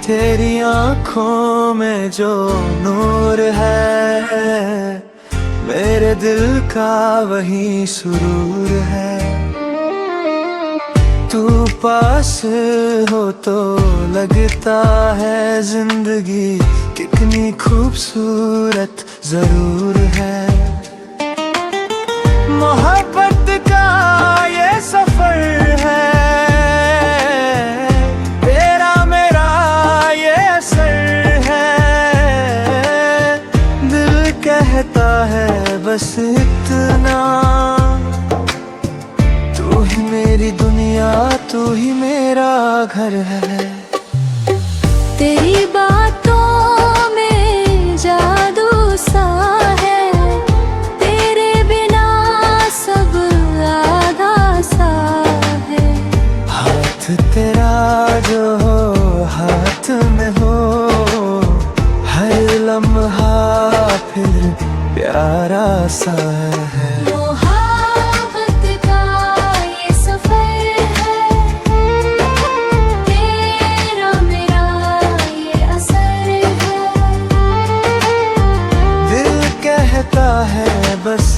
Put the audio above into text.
तेरी आँखों में जो नूर है, मेरे दिल का वही सुरूर है। तू पास हो तो लगता है जिंदगी कितनी खूबसूरत जरूर है। मोहब्बत का ये सफर है, तेरा मेरा ये असर है। दिल कहता है बस इतना, तू ही मेरी दुनिया, तू ही मेरा घर है। तेरी बातों में जादू सा है, तेरे बिना सब आधा सा है। हाथ तेरा जो हो हाथ में हो, हर लम्हा फिर प्यारा सा है। मोहब्बत का ये सफर है, तेरा मेरा ये असर है। दिल कहता है बस